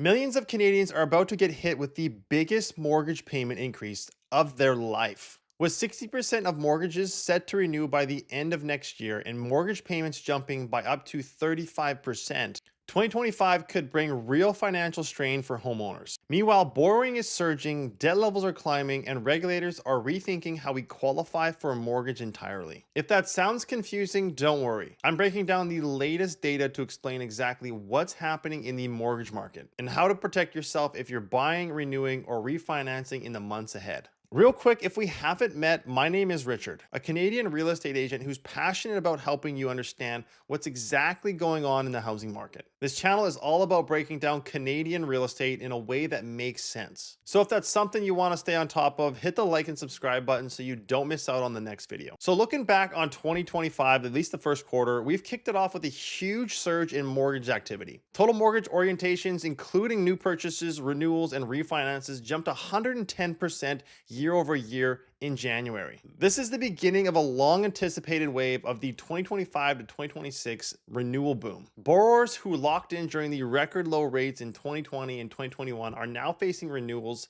Millions of Canadians are about to get hit with the biggest mortgage payment increase of their life. With 60% of mortgages set to renew by the end of next year and mortgage payments jumping by up to 35%, 2025 could bring real financial strain for homeowners. Meanwhile, borrowing is surging, debt levels are climbing, and regulators are rethinking how we qualify for a mortgage entirely. If that sounds confusing, don't worry. I'm breaking down the latest data to explain exactly what's happening in the mortgage market and how to protect yourself if you're buying, renewing, or refinancing in the months ahead. Real quick, if we haven't met, my name is Richard, a Canadian real estate agent who's passionate about helping you understand what's exactly going on in the housing market. This channel is all about breaking down Canadian real estate in a way that makes sense. So if that's something you want to stay on top of, hit the like and subscribe button so you don't miss out on the next video. So looking back on 2025, at least the first quarter, we've kicked it off with a huge surge in mortgage activity. Total mortgage orientations, including new purchases, renewals, and refinances, jumped 110% year over year in January. This is the beginning of a long anticipated wave of the 2025 to 2026 renewal boom. Borrowers who locked in during the record low rates in 2020 and 2021 are now facing renewals,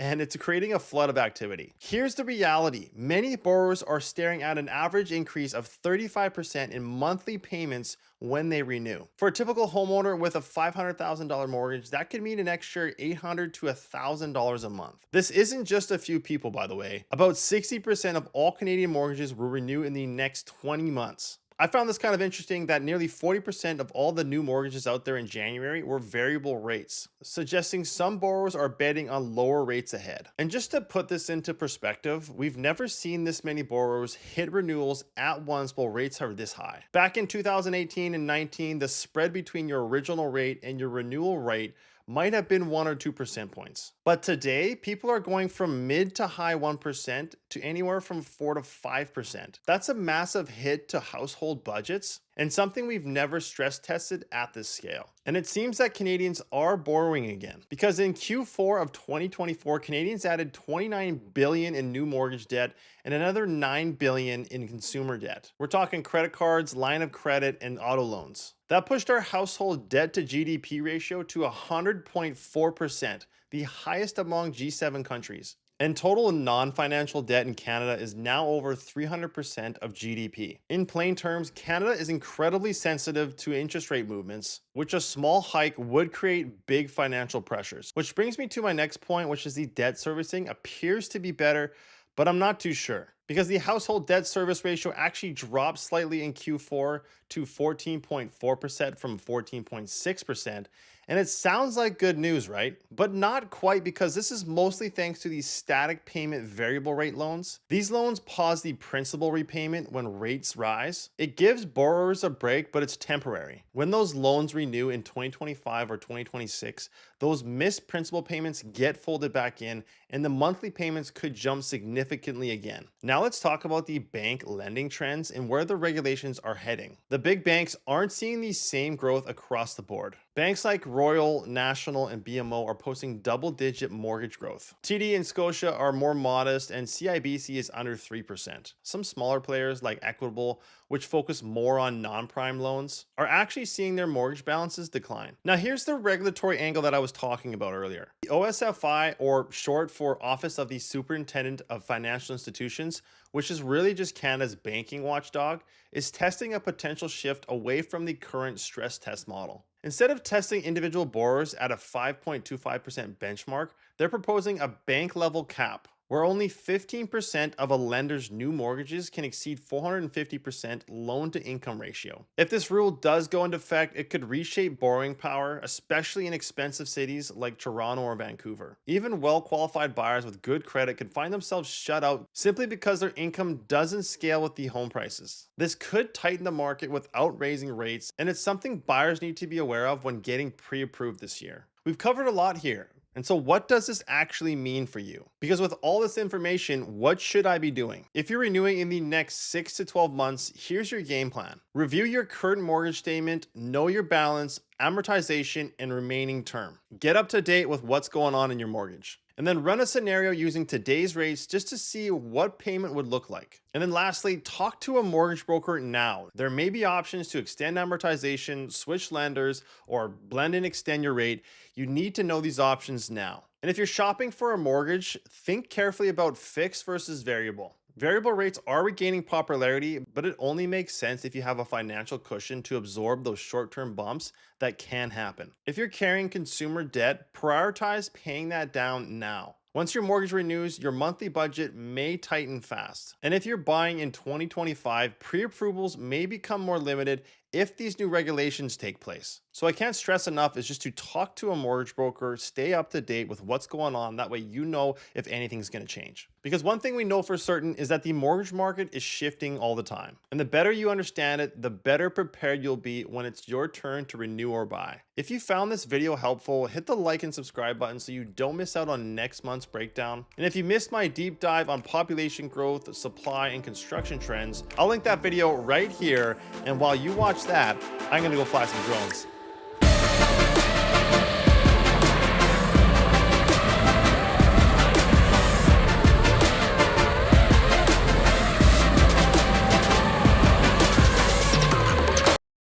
and it's creating a flood of activity. Here's the reality. Many borrowers are staring at an average increase of 35% in monthly payments when they renew. For a typical homeowner with a $500,000 mortgage, that could mean an extra $800 to $1,000 a month. This isn't just a few people, by the way. About 60% of all Canadian mortgages will renew in the next 20 months. I found this kind of interesting that nearly 40% of all the new mortgages out there in January were variable rates, suggesting some borrowers are betting on lower rates ahead. And just to put this into perspective, we've never seen this many borrowers hit renewals at once while rates are this high. Back in 2018 and 19, the spread between your original rate and your renewal rate might have been 1 or 2% points. But today, people are going from mid to high 1% to anywhere from 4 to 5%. That's a massive hit to household budgets and something we've never stress tested at this scale. And it seems that Canadians are borrowing again, because in Q4 of 2024, Canadians added $29 billion in new mortgage debt and another $9 billion in consumer debt. We're talking credit cards, line of credit, and auto loans. That pushed our household debt to GDP ratio to 100.4%, the highest among G7 countries. And total non-financial debt in Canada is now over 300% of GDP. In plain terms, Canada is incredibly sensitive to interest rate movements, which a small hike would create big financial pressures. Which brings me to my next point, which is the debt servicing appears to be better, but I'm not too sure, because the household debt service ratio actually dropped slightly in Q4 to 14.4% from 14.6%. And it sounds like good news, right? But not quite, because this is mostly thanks to these static payment variable rate loans. These loans pause the principal repayment when rates rise. It gives borrowers a break, but it's temporary. When those loans renew in 2025 or 2026, those missed principal payments get folded back in, and the monthly payments could jump significantly again. Now let's talk about the bank lending trends and where the regulations are heading. The big banks aren't seeing the same growth across the board. Banks like Royal, National, and BMO are posting double-digit mortgage growth. TD and Scotia are more modest, and CIBC is under 3%. Some smaller players like Equitable, which focus more on non-prime loans, are actually seeing their mortgage balances decline. Now here's the regulatory angle that I was talking about earlier. The OSFI, or short for Office of the Superintendent of Financial Institutions, which is really just Canada's banking watchdog, is testing a potential shift away from the current stress test model. Instead of testing individual borrowers at a 5.25% benchmark, they're proposing a bank-level cap, where only 15% of a lender's new mortgages can exceed 450% loan-to-income ratio. If this rule does go into effect, it could reshape borrowing power, especially in expensive cities like Toronto or Vancouver. Even well-qualified buyers with good credit could find themselves shut out simply because their income doesn't scale with the home prices. This could tighten the market without raising rates, and it's something buyers need to be aware of when getting pre-approved this year. We've covered a lot here. And so what does this actually mean for you? Because with all this information, what should I be doing? If you're renewing in the next 6 to 12 months, here's your game plan. Review your current mortgage statement, know your balance, amortization, and remaining term. Get up to date with what's going on in your mortgage. And then run a scenario using today's rates just to see what payment would look like. And then lastly, talk to a mortgage broker now. There may be options to extend amortization, switch lenders, or blend and extend your rate. You need to know these options now. And if you're shopping for a mortgage, think carefully about fixed versus variable. Variable rates are regaining popularity, but it only makes sense if you have a financial cushion to absorb those short-term bumps that can happen. If you're carrying consumer debt, prioritize paying that down now. Once your mortgage renews, your monthly budget may tighten fast. And if you're buying in 2025, pre-approvals may become more limited if these new regulations take place. So I can't stress enough is just to talk to a mortgage broker, stay up to date with what's going on. That way you know if anything's going to change. Because one thing we know for certain is that the mortgage market is shifting all the time. And the better you understand it, the better prepared you'll be when it's your turn to renew or buy. If you found this video helpful, hit the like and subscribe button so you don't miss out on next month's breakdown. And if you missed my deep dive on population growth, supply, and construction trends, I'll link that video right here. And while you watch that, I'm going to go fly some drones.